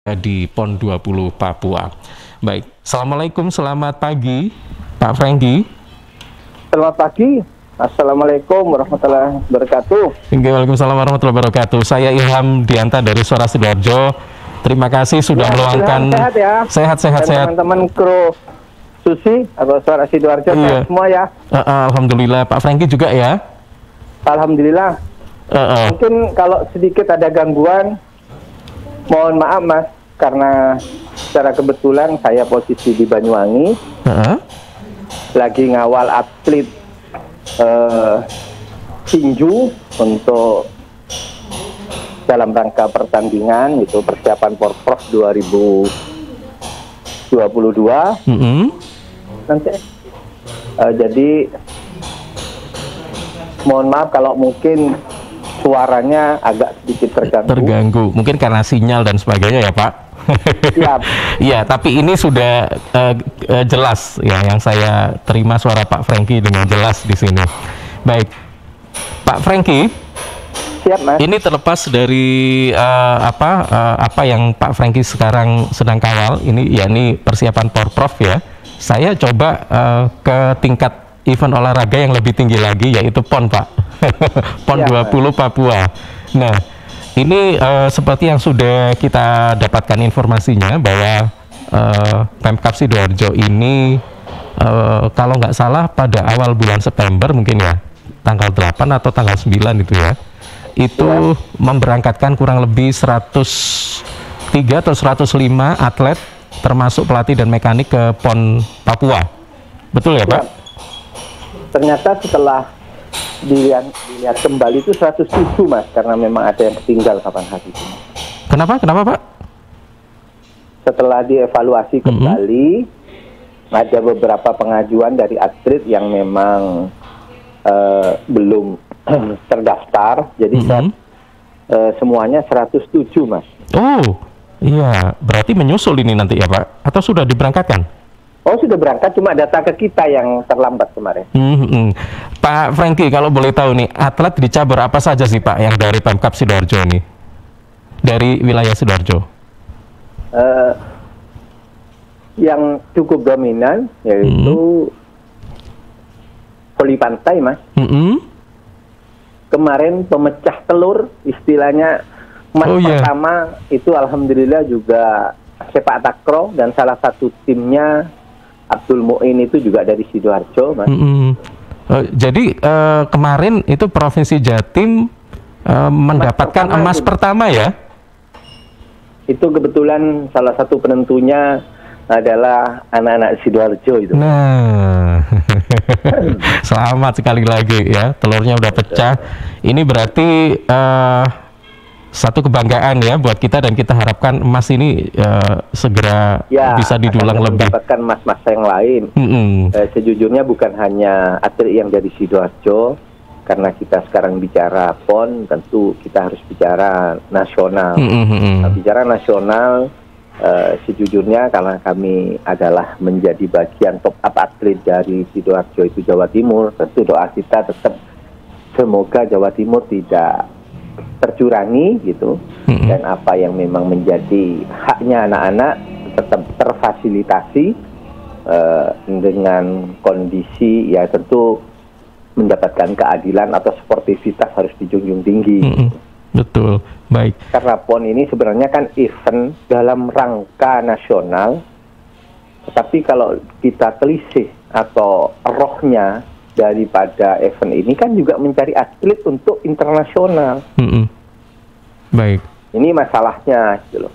di PON 20 Papua. Baik, Assalamualaikum, selamat pagi Pak Franky. Selamat pagi, Assalamualaikum warahmatullahi wabarakatuh. Waalaikumsalam warahmatullahi wabarakatuh. Saya Ilham Dianta dari Suara Sidoarjo. Terima kasih sudah meluangkan. Sehat ya. Sehat. Teman-teman kru Susi atau Suara Sidoarjo semua ya. Alhamdulillah. Pak Franky juga ya. Alhamdulillah. Mungkin kalau sedikit ada gangguan, mohon maaf Mas, karena secara kebetulan saya posisi di Banyuwangi, lagi ngawal atlet tinju untuk dalam rangka pertandingan itu persiapan Porprov 2022. Nanti jadi mohon maaf kalau mungkin suaranya agak sedikit terganggu. Mungkin karena sinyal dan sebagainya ya Pak. Siap. Ya, tapi ini sudah jelas ya, yang saya terima suara Pak Franky dengan jelas di sini. Baik, Pak Franky. Siap Mas. Ini terlepas dari apa yang Pak Franky sekarang sedang kawal, ini yakni persiapan Porprov ya. Saya coba ke tingkat event olahraga yang lebih tinggi lagi, yaitu PON Pak. PON 20 Papua. Nah, ini seperti yang sudah kita dapatkan informasinya bahwa Pemkab Sidoarjo ini kalau nggak salah pada awal bulan September mungkin ya, tanggal 8 atau tanggal 9 itu ya, itu memberangkatkan kurang lebih 103 atau 105 atlet termasuk pelatih dan mekanik ke PON Papua. Betul ya Pak? Ternyata setelah dilihat kembali itu 107 Mas, karena memang ada yang ketinggal kapan hari itu. Kenapa Pak? Setelah dievaluasi kembali, ada beberapa pengajuan dari atlet yang memang belum terdaftar, jadi semuanya 107 Mas. Oh iya, berarti menyusul ini nanti ya Pak? Atau sudah diberangkatkan? Oh sudah berangkat, cuma data ke kita yang terlambat kemarin. Pak Franky, kalau boleh tahu nih, atlet di cabur apa saja sih Pak yang dari Pemkab Sidoarjo ini? Dari wilayah Sidoarjo? Yang cukup dominan yaitu voli pantai Mas. Kemarin pemecah telur, istilahnya emas pertama itu alhamdulillah juga sepak takraw, dan salah satu timnya Abdul Muin itu juga dari Sidoarjo Mas. Jadi kemarin itu Provinsi Jatim mendapatkan emas pertama ya? Itu kebetulan salah satu penentunya adalah anak-anak Sidoarjo itu. Nah, selamat sekali lagi ya, telurnya udah pecah. Ini berarti satu kebanggaan ya buat kita, dan kita harapkan emas ini segera bisa didulang lebih. Mendapatkan emas-emas yang lain. Sejujurnya bukan hanya atlet yang dari Sidoarjo, karena kita sekarang bicara PON, tentu kita harus bicara nasional. Bicara nasional, sejujurnya karena kami adalah menjadi bagian top up atlet dari Sidoarjo itu Jawa Timur, tentu doa kita tetap semoga Jawa Timur tidak tercurangi gitu, dan apa yang memang menjadi haknya anak-anak tetap terfasilitasi dengan kondisi ya tentu mendapatkan keadilan atau sportivitas harus dijunjung tinggi. Betul, baik. Karena PON ini sebenarnya kan event dalam rangka nasional, tetapi kalau kita telisih atau rohnya daripada event ini kan juga mencari atlet untuk internasional. Baik. Ini masalahnya gitu loh.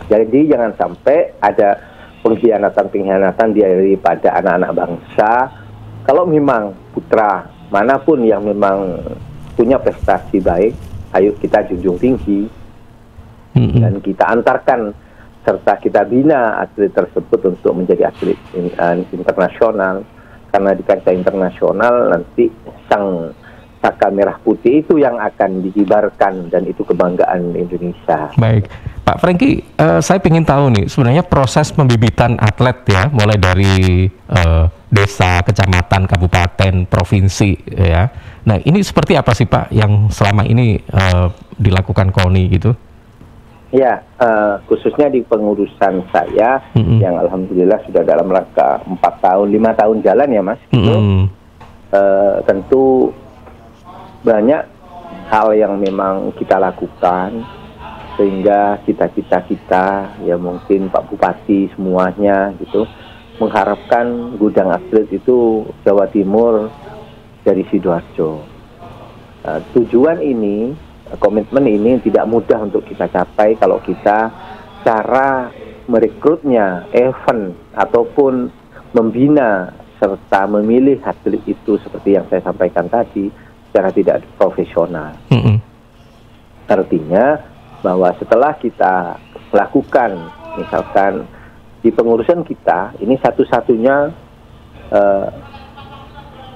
Jadi jangan sampai ada pengkhianatan daripada anak-anak bangsa. Kalau memang putra manapun yang memang punya prestasi baik, ayo kita junjung tinggi dan kita antarkan serta kita bina atlet tersebut untuk menjadi atlet internasional. Karena di kancah internasional nanti sang saka merah putih itu yang akan dikibarkan, dan itu kebanggaan Indonesia. Baik, Pak Franky, saya ingin tahu nih sebenarnya proses pembibitan atlet ya, mulai dari desa, kecamatan, kabupaten, provinsi ya. Nah ini seperti apa sih Pak yang selama ini dilakukan KONI gitu? Ya, khususnya di pengurusan saya yang alhamdulillah sudah dalam rangka 4 tahun, 5 tahun jalan ya Mas. Gitu. Tentu banyak hal yang memang kita lakukan sehingga cita-cita kita, ya mungkin Pak Bupati semuanya gitu, mengharapkan gudang atlet itu Jawa Timur dari Sidoarjo. Tujuan ini, komitmen ini tidak mudah untuk kita capai kalau kita cara merekrutnya, event ataupun membina serta memilih atlet itu seperti yang saya sampaikan tadi secara tidak profesional. Artinya bahwa setelah kita lakukan, misalkan di pengurusan kita, ini satu-satunya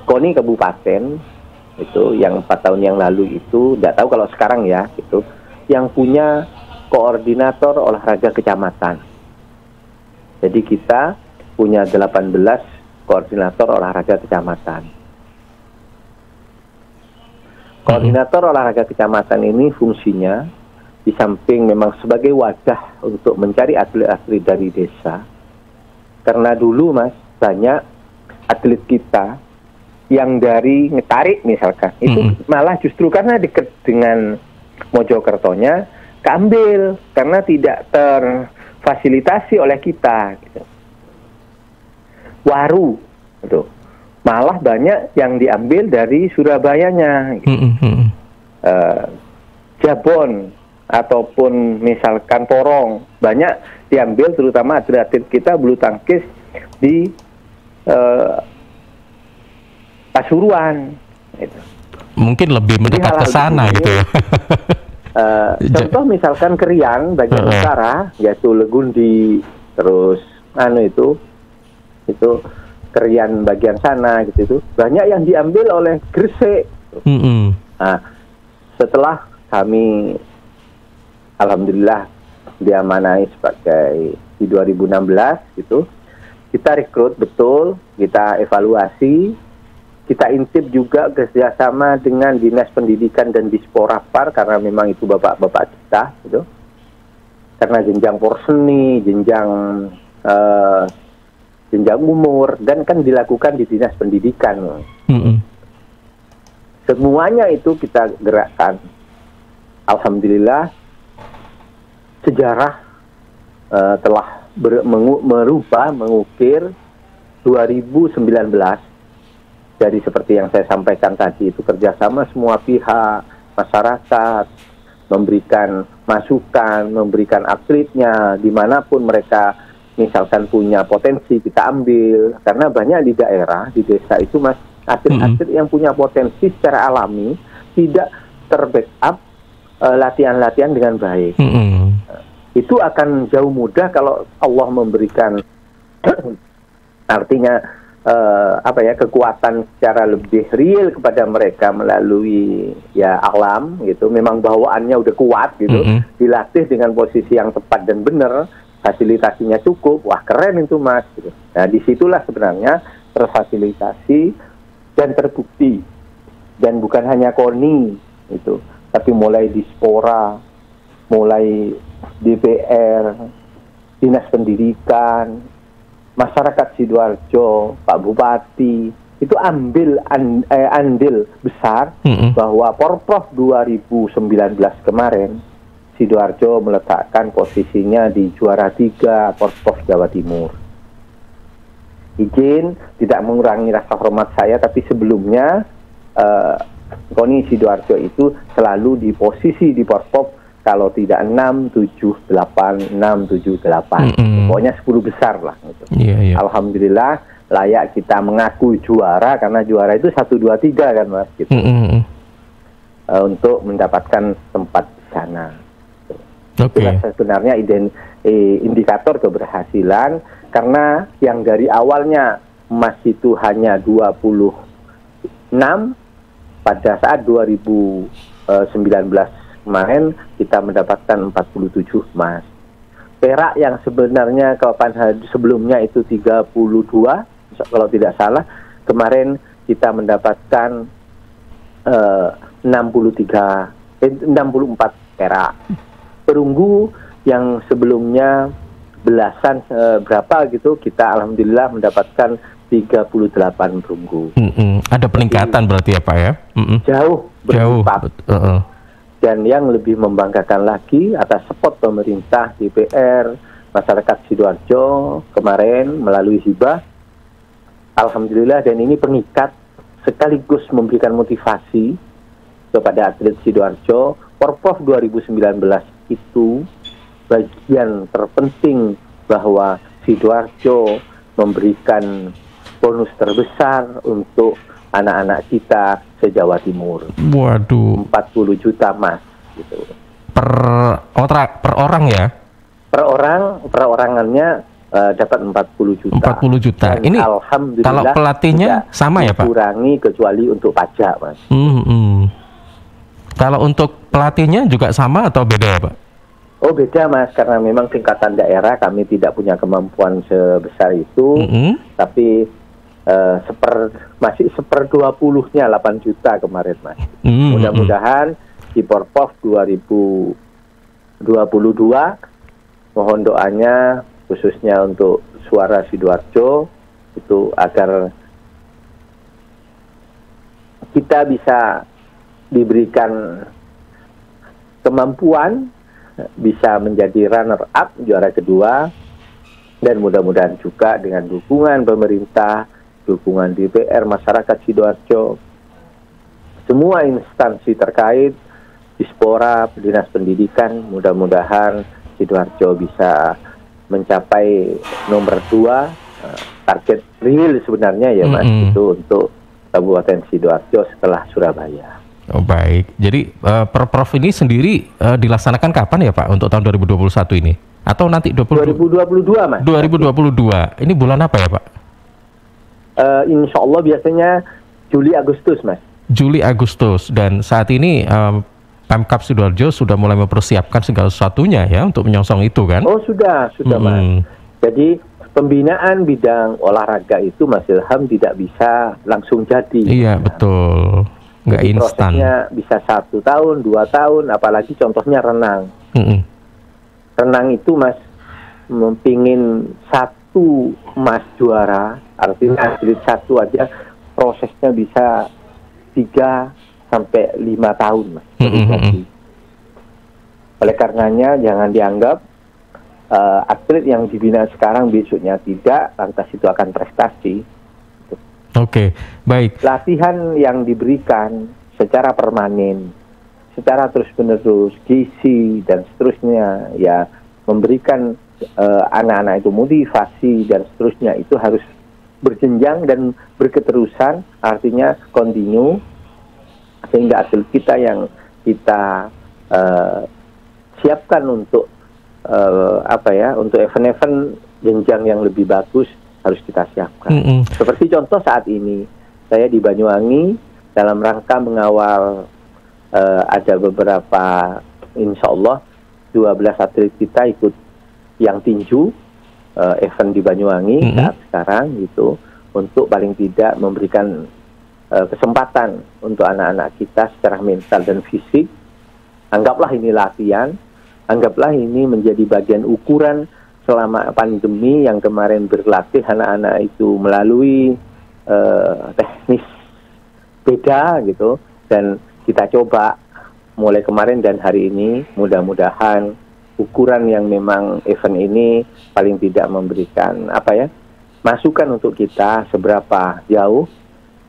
KONI kabupaten itu yang 4 tahun yang lalu itu, tidak tahu kalau sekarang ya, itu yang punya koordinator olahraga kecamatan. Jadi kita punya 18 koordinator olahraga kecamatan. Koordinator olahraga kecamatan ini fungsinya di samping memang sebagai wadah untuk mencari atlet-atlet dari desa. Karena dulu Mas, banyak atlet kita yang dari Ngetarik misalkan, itu malah justru karena dekat dengan Mojokertonya, keambil karena tidak terfasilitasi oleh kita. Gitu. Waru, gitu. Malah banyak yang diambil dari Surabayanya. Gitu. Jabon ataupun misalkan Porong banyak diambil, terutama atlet kita bulu tangkis di Pasuruan gitu. Mungkin lebih mendekat ke sana gitu ya. Contoh misalkan Krian bagian utara yaitu Legundi, terus itu Krian bagian sana gitu, banyak yang diambil oleh Gresik. Nah, setelah kami alhamdulillah diamanai sebagai di 2016 gitu, kita rekrut betul, kita evaluasi, kita intip juga kerjasama dengan Dinas Pendidikan dan Disporapar karena memang itu bapak-bapak kita gitu. Karena jenjang porseni, jenjang umur, dan kan dilakukan di Dinas Pendidikan. Semuanya itu kita gerakkan. Alhamdulillah sejarah telah mengukir 2019 dari seperti yang saya sampaikan tadi, itu kerjasama semua pihak, masyarakat, memberikan masukan, memberikan atletnya, dimanapun mereka misalkan punya potensi kita ambil, karena banyak di daerah, di desa itu Mas, atlet-atlet yang punya potensi secara alami, tidak terbackup latihan-latihan dengan baik. Itu akan jauh mudah kalau Allah memberikan artinya kekuatan secara lebih real kepada mereka melalui ya alam gitu, memang bawaannya udah kuat gitu, dilatih dengan posisi yang tepat dan benar, fasilitasinya cukup, wah keren itu Mas gitu. Nah disitulah sebenarnya terfasilitasi dan terbukti, dan bukan hanya KONI itu, tapi mulai Dispora, mulai DPR, Dinas Pendidikan, masyarakat Sidoarjo, Pak Bupati, itu ambil andil besar bahwa Porprov 2019 kemarin, Sidoarjo meletakkan posisinya di juara 3 Porprov Jawa Timur. Izin tidak mengurangi rasa hormat saya, tapi sebelumnya KONI Sidoarjo itu selalu di posisi di Porprov kalau tidak 6, 7, 8, 6, 7, 8. Pokoknya 10 besar lah. Gitu. Alhamdulillah layak kita mengaku juara, karena juara itu 1, 2, 3 kan Mas. Gitu. Untuk mendapatkan tempat di sana. Itulah sebenarnya indikator keberhasilan, karena yang dari awalnya emas itu hanya 26, pada saat 2019 kemarin kita mendapatkan 47 emas. Perak yang sebenarnya kapan sebelumnya itu 32, kalau tidak salah, kemarin kita mendapatkan 64 perak. Perunggu yang sebelumnya belasan berapa gitu, kita alhamdulillah mendapatkan 38 perunggu. Ada peningkatan berarti ya Pak ya? Jauh berlipat. Dan yang lebih membanggakan lagi, atas support pemerintah, DPR, masyarakat Sidoarjo kemarin melalui hibah, alhamdulillah, dan ini pengikat sekaligus memberikan motivasi kepada atlet Sidoarjo. Porprov 2019 itu bagian terpenting bahwa Sidoarjo memberikan bonus terbesar untuk anak-anak kita se-Jawa Timur. Waduh. 40 juta Mas gitu. Per orang ya? Perorangannya dapat 40 juta. 40 juta. Dan ini alhamdulillah kalau pelatihnya sama ya Pak? Dikurangi kecuali untuk pajak Mas. Kalau untuk pelatihnya juga sama atau beda ya Pak? Oh beda Mas, karena memang tingkatan daerah kami tidak punya kemampuan sebesar itu, tapi masih 1/20-nya 8 juta kemarin Mas. Mudah-mudahan di Porprov 2022 mohon doanya khususnya untuk Suara Sidoarjo itu agar kita bisa diberikan kemampuan bisa menjadi runner up juara kedua, dan mudah-mudahan juga dengan dukungan pemerintah, dukungan DPR, masyarakat Sidoarjo, semua instansi terkait, Dispora, Dinas Pendidikan, mudah-mudahan Sidoarjo bisa mencapai nomor 2, target real sebenarnya ya Mas, itu untuk Kabupaten Sidoarjo setelah Surabaya. Oh baik, jadi Porprov ini sendiri dilaksanakan kapan ya Pak untuk tahun 2021 ini? Atau nanti 2022 Mas? 2022, ini bulan apa ya Pak? Insya Allah biasanya Juli Agustus Mas. Juli Agustus, dan saat ini Pemkab Sidoarjo sudah mulai mempersiapkan segala sesuatunya ya untuk menyongsong itu kan? Oh sudah Mas. Jadi pembinaan bidang olahraga itu Mas Ilham tidak bisa langsung jadi. Iya betul. Nggak instan. Prosesnya bisa 1 tahun, 2 tahun, apalagi contohnya renang. Renang itu Mas, pingin 1 emas juara, artinya atlet 1 aja prosesnya bisa 3 sampai 5 tahun Mas. Oleh karenanya jangan dianggap atlet yang dibina sekarang besoknya tidak, lantas itu akan prestasi. Oke, baik. Latihan yang diberikan secara permanen, secara terus-menerus, gizi dan seterusnya, ya memberikan anak-anak itu motivasi dan seterusnya, itu harus berjenjang dan berketerusan, artinya kontinu, sehingga atlet kita yang kita siapkan untuk untuk event-event jenjang yang lebih bagus harus kita siapkan. Seperti contoh saat ini, saya di Banyuwangi dalam rangka mengawal ada beberapa, insya Allah 12 atlet kita ikut yang tinju event di Banyuwangi saat sekarang gitu, untuk paling tidak memberikan kesempatan untuk anak-anak kita secara mental dan fisik. Anggaplah ini latihan, anggaplah ini menjadi bagian ukuran selama pandemi yang kemarin berlatih anak-anak itu melalui teknis beda gitu, dan kita coba mulai kemarin dan hari ini, mudah-mudahan ukuran yang memang event ini paling tidak memberikan masukan untuk kita seberapa jauh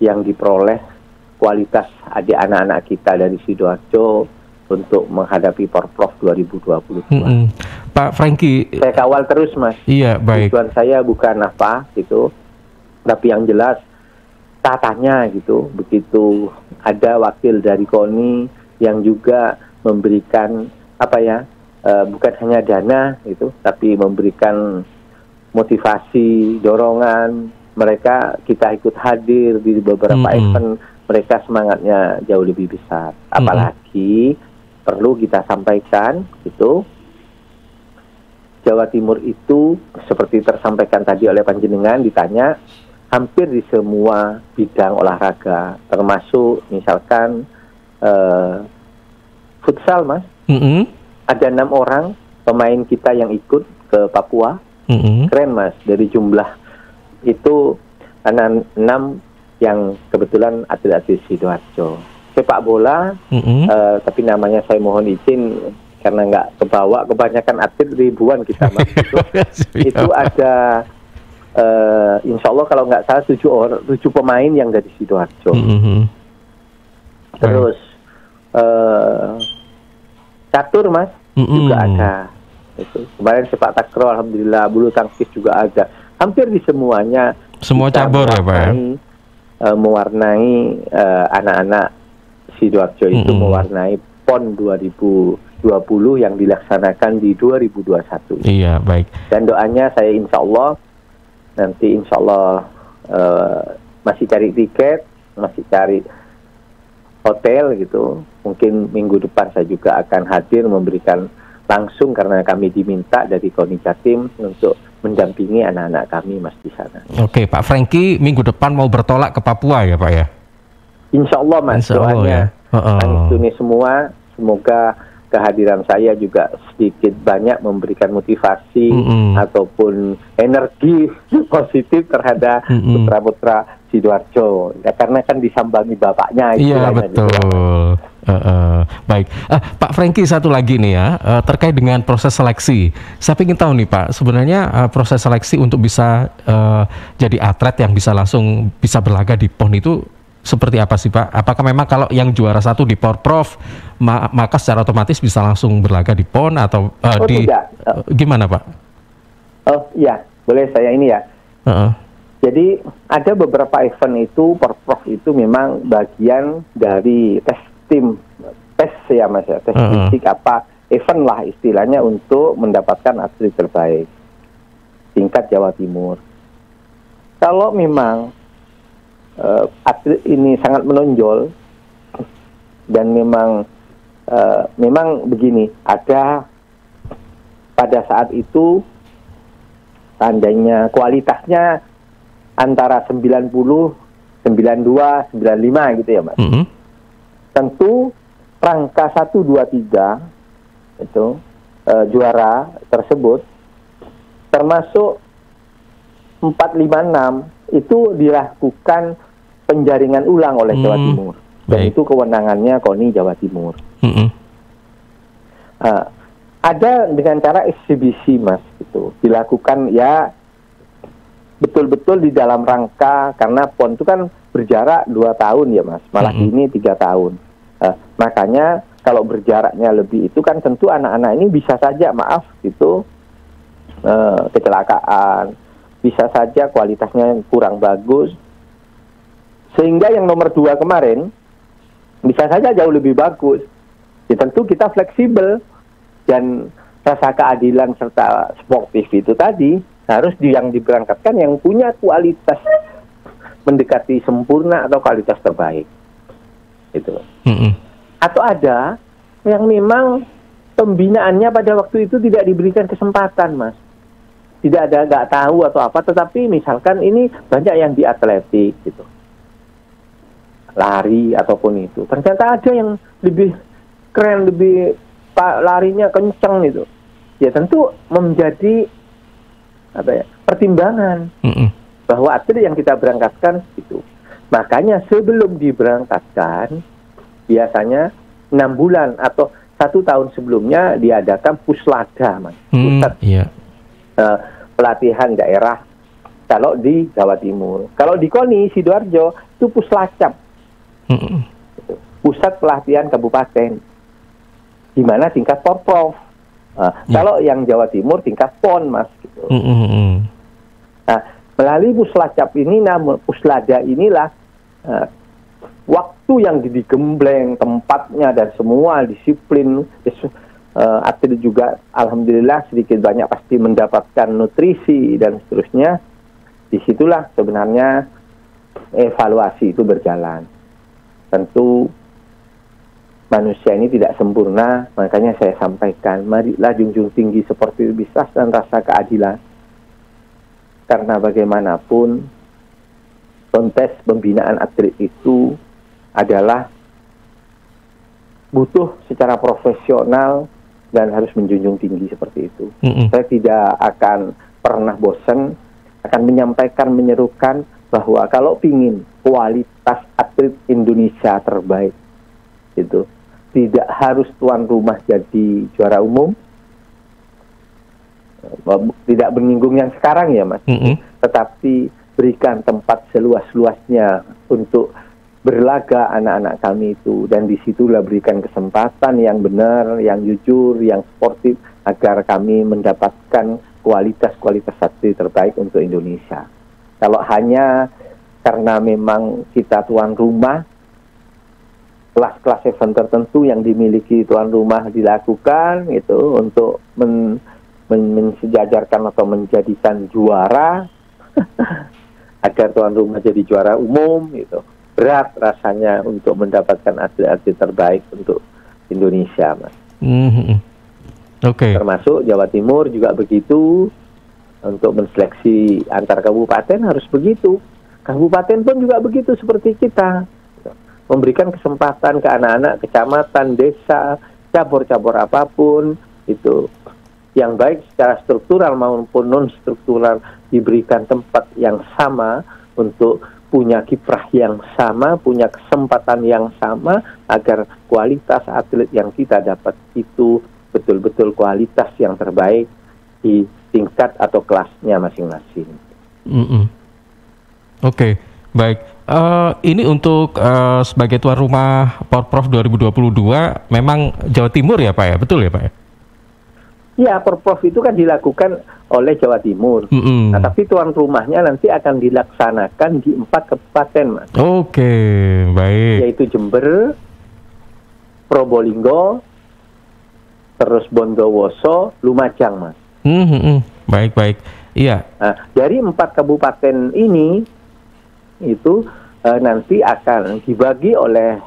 yang diperoleh kualitas anak-anak kita dari Sidoarjo untuk menghadapi Porprov 2022. Pak Franky, saya kawal terus Mas. Iya, baik. Tujuan saya bukan gitu, tapi yang jelas tatanya gitu. Begitu ada wakil dari KONI yang juga memberikan bukan hanya dana gitu, tapi memberikan motivasi, dorongan. Mereka kita ikut hadir di beberapa event, mereka semangatnya jauh lebih besar. Apalagi perlu kita sampaikan gitu, Jawa Timur itu seperti tersampaikan tadi oleh panjenengan ditanya, hampir di semua bidang olahraga, termasuk misalkan futsal Mas, ada 6 orang pemain kita yang ikut ke Papua. Keren Mas, dari jumlah itu 6 yang kebetulan atlet-atlet Sidoarjo. Sepak bola, tapi namanya saya mohon izin karena nggak kebawa, kebanyakan atlet ribuan kita Mas. Itu ada insya Allah kalau nggak salah 7 pemain yang dari Sidoarjo. Terus catur Mas juga ada. Itu kemarin sepak takraw alhamdulillah, bulu tangkis juga ada. Hampir di semuanya. Semua cabur ya Pak ya? Mewarnai anak-anak Sidoarjo itu mewarnai PON 2020 yang dilaksanakan di 2021. Iya, baik. Dan doanya saya insya Allah nanti insya Allah masih cari tiket, masih cari hotel gitu. Mungkin minggu depan saya juga akan hadir memberikan langsung karena kami diminta dari KONI Jatim untuk mendampingi anak-anak kami Mas di sana. Oke, Pak Franky minggu depan mau bertolak ke Papua ya Pak ya? Insya Allah Mas, Insya Allah, doanya ya. ini semua, semoga kehadiran saya juga sedikit banyak memberikan motivasi ataupun energi positif terhadap putra-putra Sidoarjo. Ya, karena kan disambangi bapaknya. Iya betul. Baik, Pak Franky satu lagi nih ya, terkait dengan proses seleksi. Saya ingin tahu nih Pak, sebenarnya proses seleksi untuk bisa jadi atlet yang bisa langsung bisa berlaga di PON itu seperti apa sih Pak? Apakah memang kalau yang juara 1 di Porprov maka secara otomatis bisa langsung berlaga di PON atau gimana Pak? Oh iya, boleh saya ini ya. Jadi ada beberapa event itu Porprov itu memang bagian dari tes ya Mas ya, tes fisik apa event lah istilahnya untuk mendapatkan atlet terbaik tingkat Jawa Timur. Kalau memang atlet ini sangat menonjol dan memang begini, ada pada saat itu tandanya kualitasnya antara 90, 92, 95 gitu ya Mas. Tentu rangka 1, 2, 3 itu juara tersebut termasuk 4, 5, 6 itu dilakukan penjaringan ulang oleh Jawa Timur. Dan itu kewenangannya KONI Jawa Timur. Ada dengan cara eksibisi Mas, itu dilakukan ya betul-betul di dalam rangka, karena PON itu kan berjarak 2 tahun ya Mas, malah ini 3 tahun. Makanya kalau berjaraknya lebih itu kan tentu anak-anak ini bisa saja kecelakaan, bisa saja kualitasnya kurang bagus, sehingga yang nomor 2 kemarin bisa saja jauh lebih bagus. Ya tentu kita fleksibel dan rasa keadilan serta sportif itu tadi harus yang diberangkatkan yang punya kualitas mendekati sempurna atau kualitas terbaik. Gitu. Atau ada yang memang pembinaannya pada waktu itu tidak diberikan kesempatan Mas. Tidak ada, nggak tahu atau apa, tetapi misalkan ini banyak yang di atletik gitu, lari ataupun itu, ternyata ada yang lebih keren, lebih larinya kencang gitu. Ya tentu menjadi pertimbangan bahwa atlet yang kita berangkatkan itu. Makanya sebelum diberangkatkan biasanya 6 bulan atau 1 tahun sebelumnya diadakan puslada Mas. Pusat pelatihan daerah kalau di Jawa Timur. Kalau di KONI Sidoarjo itu puslacap. Pusat pelatihan kabupaten. Di mana tingkat Porprov. Kalau yang Jawa Timur tingkat PON Mas gitu. Nah, melalui puslacap ini, puslada inilah waktu yang digembleng, tempatnya dan semua disiplin. Atlet juga alhamdulillah sedikit banyak pasti mendapatkan nutrisi dan seterusnya. Disitulah sebenarnya evaluasi itu berjalan. Tentu manusia ini tidak sempurna, makanya saya sampaikan, marilah junjung tinggi sportivitas dan rasa keadilan. Karena bagaimanapun kontes pembinaan atlet itu adalah butuh secara profesional dan harus menjunjung tinggi seperti itu. Mm-mm. Saya tidak akan pernah bosan akan menyampaikan, menyerukan bahwa kalau ingin kualitas atlet Indonesia terbaik itu tidak harus tuan rumah jadi juara umum, tidak menyinggung yang sekarang ya Mas, tetapi berikan tempat seluas-luasnya untuk berlaga anak-anak kami itu, dan disitulah berikan kesempatan yang benar, yang jujur, yang sportif agar kami mendapatkan kualitas-kualitas atlet terbaik untuk Indonesia. Kalau hanya karena memang kita tuan rumah, kelas-kelas event tertentu yang dimiliki tuan rumah dilakukan itu untuk mensejajarkan atau menjadikan juara agar tuan rumah jadi juara umum gitu. Berat rasanya untuk mendapatkan atlet-atlet terbaik untuk Indonesia, Mas. Oke. Termasuk Jawa Timur juga begitu. Untuk menseleksi antar kabupaten harus begitu. Kabupaten pun juga begitu seperti kita. Memberikan kesempatan ke anak-anak kecamatan, desa, cabur-cabur apapun itu yang baik secara struktural maupun non struktural diberikan tempat yang sama untuk punya kiprah yang sama, punya kesempatan yang sama agar kualitas atlet yang kita dapat itu betul-betul kualitas yang terbaik di tingkat atau kelasnya masing-masing. Oke, baik. Ini untuk sebagai tuan rumah Porprov 2022 memang Jawa Timur ya Pak ya? Betul ya Pak ya? Ya, Porprov itu kan dilakukan oleh Jawa Timur. Nah, tapi tuan rumahnya nanti akan dilaksanakan di 4 kabupaten, Mas. Oke, baik. Yaitu Jember, Probolinggo, terus Bondowoso, Lumajang, Mas. Baik. Iya. Nah, dari 4 kabupaten ini itu nanti akan dibagi oleh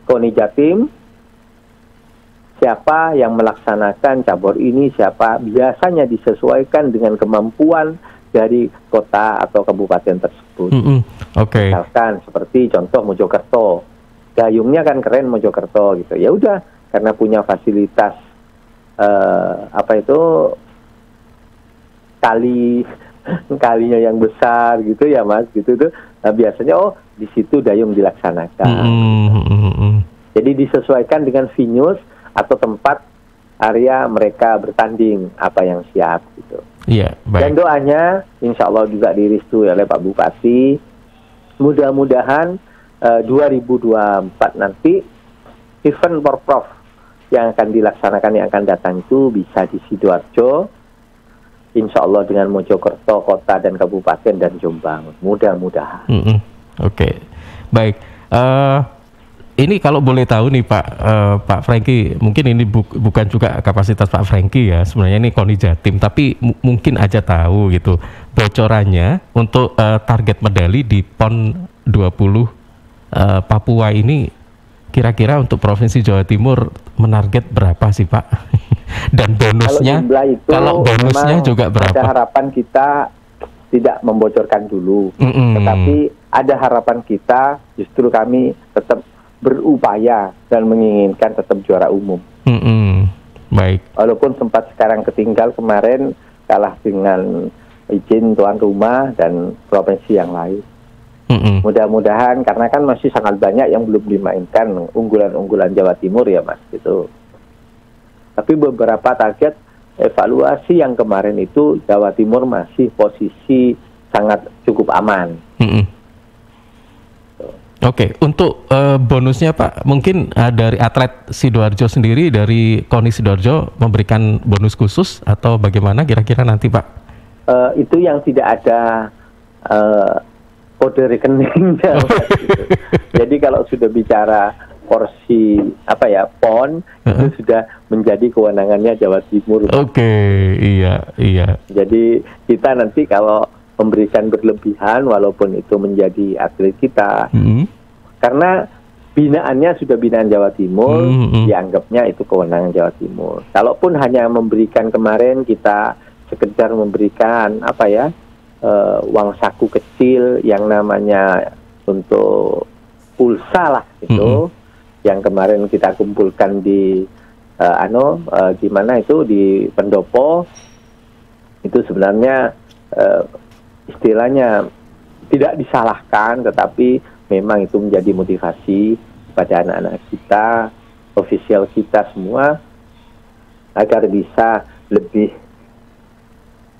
KONI Jatim. Siapa yang melaksanakan cabur ini, siapa biasanya disesuaikan dengan kemampuan dari kota atau kabupaten tersebut. Oke. Misalkan seperti contoh Mojokerto, dayungnya kan keren Mojokerto gitu. Ya udah, karena punya fasilitas kalinya yang besar gitu ya Mas, gitu tuh. Nah, biasanya di situ dayung dilaksanakan. Jadi disesuaikan dengan venue atau tempat area mereka bertanding apa yang siap gitu. Iya, baik. Dan doanya insya Allah juga direstui oleh Pak Bupati. Mudah-mudahan 2024 nanti event Porprov yang akan dilaksanakan yang akan datang itu bisa di Sidoarjo, insya Allah dengan Mojokerto, kota dan kabupaten dan Jombang. Mudah-mudahan. Oke, baik. Ini kalau boleh tahu nih Pak Franky, mungkin ini bukan juga kapasitas Pak Franky ya, sebenarnya ini KONI Jatim, tapi mungkin aja tahu gitu bocorannya untuk target medali di PON 20 Papua ini kira-kira untuk Provinsi Jawa Timur menarget berapa sih Pak? Dan bonusnya, kalau bonusnya juga berapa? Ada harapan kita tidak membocorkan dulu, tetapi ada harapan kita justru kami tetap berupaya dan menginginkan tetap juara umum. Baik. Walaupun sempat sekarang ketinggal kemarin kalah dengan izin tuan rumah dan provinsi yang lain. Mudah-mudahan karena kan masih sangat banyak yang belum dimainkan unggulan-unggulan Jawa Timur ya Mas gitu. Tapi beberapa target evaluasi yang kemarin itu Jawa Timur masih posisi sangat cukup aman. Oke, untuk bonusnya Pak, mungkin dari atlet Sidoarjo sendiri, dari KONI Sidoarjo memberikan bonus khusus atau bagaimana kira-kira nanti Pak? Itu yang tidak ada kode rekeningnya. Gitu. Jadi kalau sudah bicara porsi PON itu sudah menjadi kewenangannya Jawa Timur. Oke, iya. Jadi kita nanti kalau memberikan berlebihan walaupun itu menjadi atlet kita karena binaannya sudah binaan Jawa Timur, dianggapnya itu kewenangan Jawa Timur. Kalaupun hanya memberikan kemarin kita sekedar memberikan uang saku kecil yang namanya untuk pulsa lah gitu, yang kemarin kita kumpulkan di gimana itu di pendopo itu sebenarnya istilahnya tidak disalahkan, tetapi memang itu menjadi motivasi pada anak-anak kita, ofisial kita semua, agar bisa lebih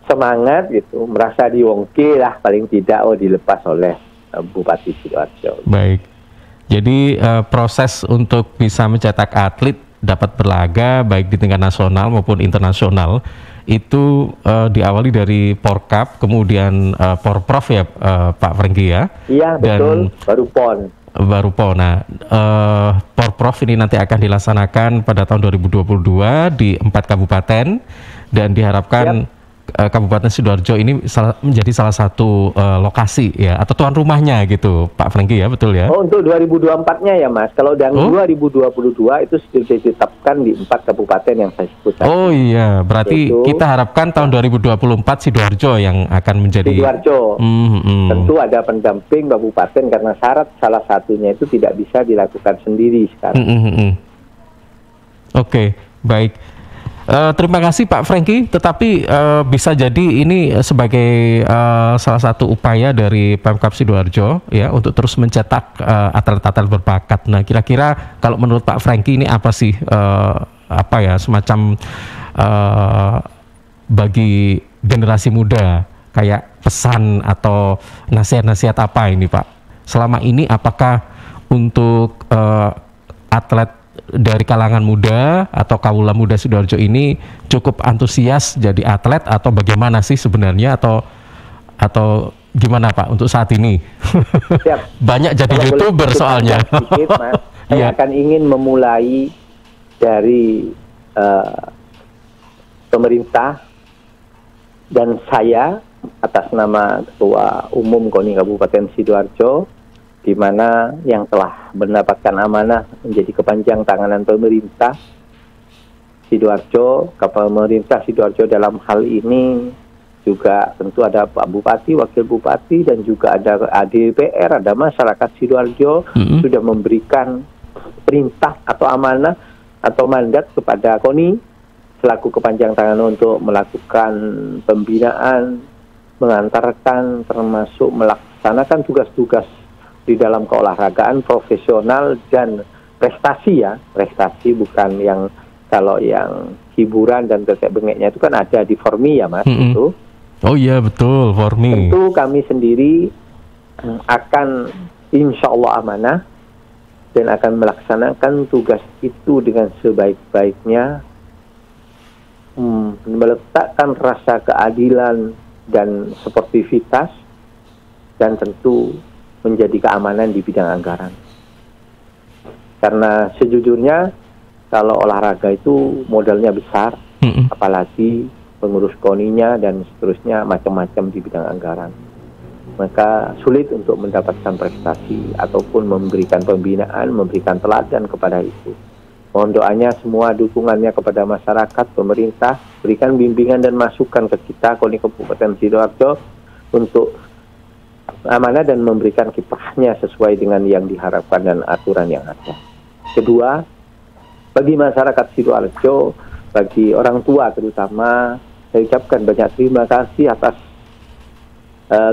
semangat gitu, merasa diwongke lah paling tidak dilepas oleh Bupati Sidoarjo. Baik. Jadi proses untuk bisa mencetak atlet dapat berlaga baik di tingkat nasional maupun internasional itu diawali dari Porkap, kemudian Porprov ya Pak Franky ya. Iya betul, baru PON. Baru PON. Nah, Porprov ini nanti akan dilaksanakan pada tahun 2022 di 4 kabupaten dan diharapkan Kabupaten Sidoarjo ini menjadi salah satu lokasi ya atau tuan rumahnya gitu Pak Franky ya, betul ya? Oh, untuk 2024-nya ya Mas. Kalau yang 2022 itu sudah ditetapkan di 4 kabupaten yang saya sebut tadi. Oh iya, berarti kita harapkan tahun 2024 Sidoarjo yang akan menjadi Sidoarjo. Tentu ada pendamping kabupaten karena syarat salah satunya itu tidak bisa dilakukan sendiri sekarang. Oke, baik. Terima kasih Pak Franky, tetapi bisa jadi ini sebagai salah satu upaya dari Pemkab Sidoarjo ya untuk terus mencetak atlet-atlet berbakat. Nah, kira-kira kalau menurut Pak Franky ini apa sih semacam bagi generasi muda kayak pesan atau nasihat-nasihat apa ini Pak? Selama ini apakah untuk atlet dari kalangan muda atau kaula muda Sidoarjo ini cukup antusias jadi atlet atau bagaimana sih sebenarnya atau gimana Pak untuk saat ini? Banyak jadi YouTuber soalnya. Sedikit, Mas. Saya akan ingin memulai dari pemerintah dan saya atas nama Ketua Umum KONI Kabupaten Sidoarjo, di mana yang telah mendapatkan amanah menjadi kepanjang tanganan pemerintah Sidoarjo, pemerintah Sidoarjo dalam hal ini juga tentu ada Pak Bupati, Wakil Bupati, dan juga ada ADPR, ada masyarakat Sidoarjo sudah memberikan perintah atau amanah atau mandat kepada KONI selaku kepanjang tangan untuk melakukan pembinaan, mengantarkan termasuk melaksanakan tugas-tugas di dalam keolahragaan profesional dan prestasi ya, prestasi bukan yang kalau yang hiburan dan tetek bengeknya itu kan ada di Formi ya Mas itu. Oh iya betul, Formi. Tentu kami sendiri akan insya Allah amanah dan akan melaksanakan tugas itu dengan sebaik-baiknya, meletakkan rasa keadilan dan sportivitas dan tentu menjadi keamanan di bidang anggaran. Karena sejujurnya kalau olahraga itu modalnya besar, apalagi pengurus KONI-nya dan seterusnya macam-macam di bidang anggaran. Maka sulit untuk mendapatkan prestasi ataupun memberikan pembinaan, memberikan teladan kepada itu. Mohon doanya semua dukungannya kepada masyarakat, pemerintah, berikan bimbingan dan masukan ke kita KONI Kabupaten Sidoarjo untuk amanah dan memberikan kiprahnya sesuai dengan yang diharapkan dan aturan yang ada. Kedua, bagi masyarakat Sidoarjo, bagi orang tua terutama, saya ucapkan banyak terima kasih atas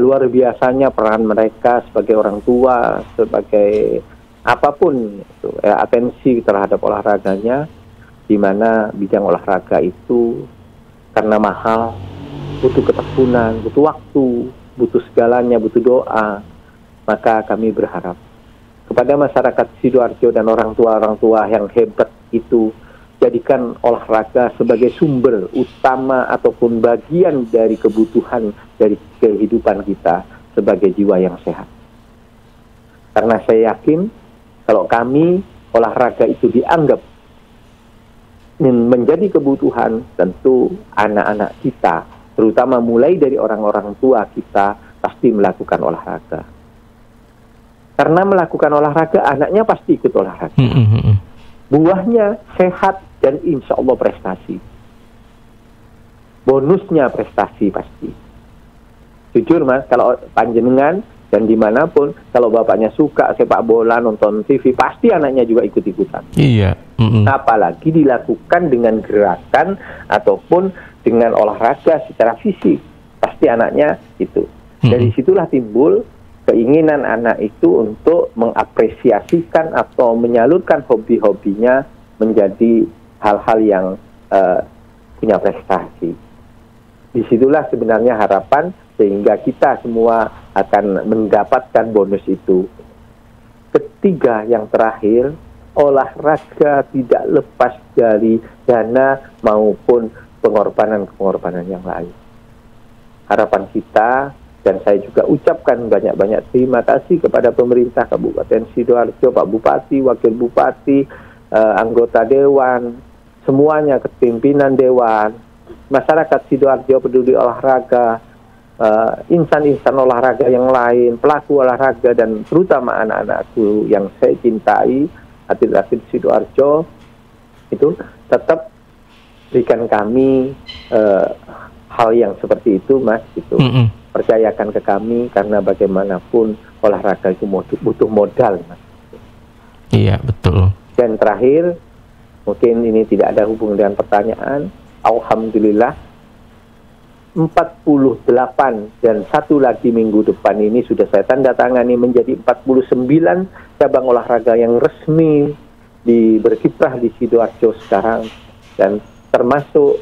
luar biasanya peran mereka sebagai orang tua, sebagai apapun itu, atensi terhadap olahraganya, di mana bidang olahraga itu karena mahal, butuh ketekunan, butuh waktu, butuh segalanya, butuh doa. Maka kami berharap kepada masyarakat Sidoarjo dan orang tua yang hebat itu, jadikan olahraga sebagai sumber utama ataupun bagian dari kebutuhan dari kehidupan kita sebagai jiwa yang sehat. Karena saya yakin kalau kami olahraga itu dianggap menjadi kebutuhan, tentu anak-anak kita terutama mulai dari orang-orang tua kita pasti melakukan olahraga. Karena melakukan olahraga, anaknya pasti ikut olahraga. Buahnya sehat dan insya Allah prestasi. Bonusnya prestasi pasti. Jujur Mas, kalau panjenengan Dan dimanapun, kalau bapaknya suka sepak bola, nonton TV, pasti anaknya juga ikut-ikutan. Iya. Apalagi dilakukan dengan gerakan ataupun dengan olahraga secara fisik, pasti anaknya itu. Dari situlah timbul keinginan anak itu untuk mengapresiasikan atau menyalurkan hobi-hobinya menjadi hal-hal yang punya prestasi. Disitulah sebenarnya harapan sehingga kita semua akan mendapatkan bonus itu. Ketiga, yang terakhir, olahraga tidak lepas dari dana maupun pengorbanan-pengorbanan yang lain. Harapan kita, dan saya juga ucapkan banyak-banyak terima kasih kepada pemerintah Kabupaten Sidoarjo, Pak Bupati, Wakil Bupati, anggota Dewan, semuanya, pimpinan Dewan, masyarakat Sidoarjo peduli olahraga, insan-insan olahraga yang lain, pelaku olahraga, dan terutama anak-anakku yang saya cintai, atlet-atlet Sidoarjo, itu tetap berikan kami hal yang seperti itu, Mas, gitu. Percayakan ke kami, karena bagaimanapun olahraga itu butuh modal, Mas. Iya, betul. Dan terakhir, mungkin ini tidak ada hubungan dengan pertanyaan, alhamdulillah 48 dan satu lagi minggu depan ini sudah saya tanda tangani menjadi 49 cabang olahraga yang resmi berkiprah di Sidoarjo sekarang, dan termasuk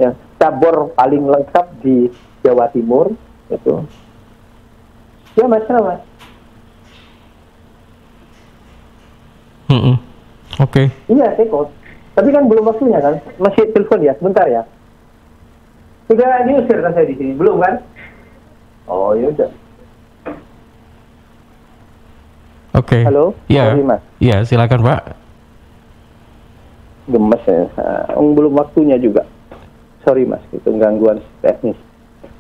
ya, cabur paling lengkap di Jawa Timur itu. Ya, Mas. Oke. Iya, Eko. Tapi kan belum waktunya kan? Masih telepon ya, sebentar ya. Sudah diusir kan saya di sini, belum kan? Oh, ya udah. Oke. Halo. Iya. Mas. Iya, silakan, Pak. Gemes ya. Belum waktunya juga. Sorry, Mas, itu gangguan teknis.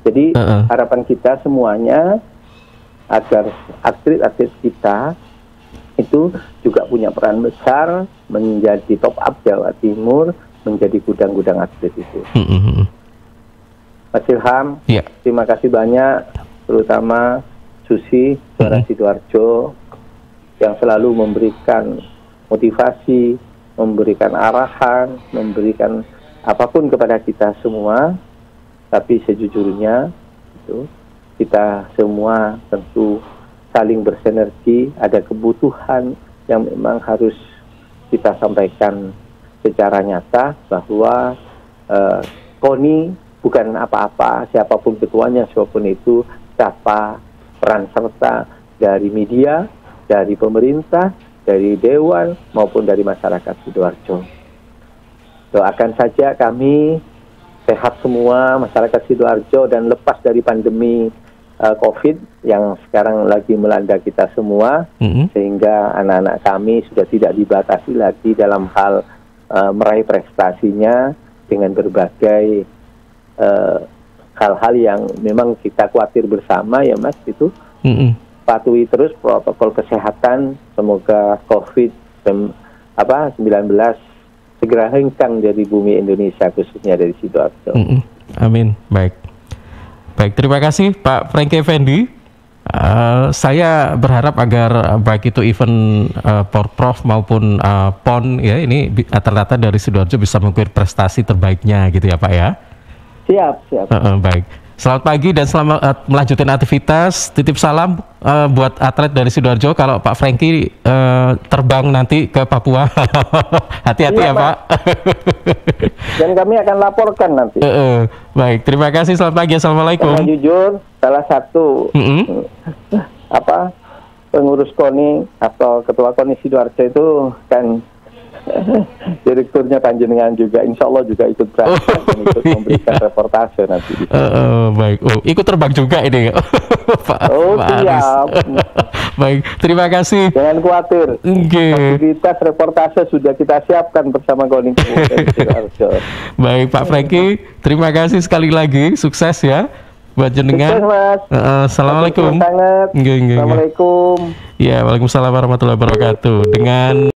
Jadi harapan kita semuanya agar atlet-atlet kita itu juga punya peran besar menjadi top up Jawa Timur, menjadi gudang-gudang atlet itu. Mas Ilham, terima kasih banyak, terutama Susi, Suara Sidoarjo, yang selalu memberikan motivasi, memberikan arahan, memberikan apapun kepada kita semua. Tapi sejujurnya itu kita semua tentu saling bersinergi, ada kebutuhan yang memang harus kita sampaikan secara nyata bahwa KONI bukan apa-apa, siapapun ketuanya, siapapun itu, tanpa peran serta dari media, dari pemerintah, dari Dewan, maupun dari masyarakat Sidoarjo. Doakan saja kami sehat semua, masyarakat Sidoarjo, dan lepas dari pandemi COVID yang sekarang lagi melanda kita semua, sehingga anak-anak kami sudah tidak dibatasi lagi dalam hal meraih prestasinya dengan berbagai hal-hal yang memang kita khawatir bersama, ya, Mas, itu. Patuhi terus protokol kesehatan, semoga COVID-19 segera hengkang dari bumi Indonesia, khususnya dari Sidoarjo. Amin. Baik, terima kasih Pak Franky Effendi. Saya berharap agar baik itu event Porprov maupun PON ya, ini rata-rata dari Sidoarjo bisa mengukir prestasi terbaiknya gitu ya, Pak ya. Siap. Baik. Selamat pagi dan selamat melanjutkan aktivitas. Titip salam buat atlet dari Sidoarjo kalau Pak Franky terbang nanti ke Papua. Hati-hati ya, Pak. Dan kami akan laporkan nanti. Baik, terima kasih. Selamat pagi. Assalamualaikum. Karena jujur, salah satu pengurus KONI atau ketua KONI Sidoarjo itu kan direkturnya panjenengan juga, insya Allah juga ikut berangkat dan ikut memberikan reportase nanti. Baik, ikut terbang juga ini. Pak siap. Baik, terima kasih. Jangan khawatir. Fasilitas reportase sudah kita siapkan bersama KONI. Baik, Pak Franky, terima kasih sekali lagi, sukses ya buat jenengan. Sukses, Mas. Assalamualaikum. Assalamualaikum. Ya, waalaikumsalam warahmatullahi wabarakatuh. Dengan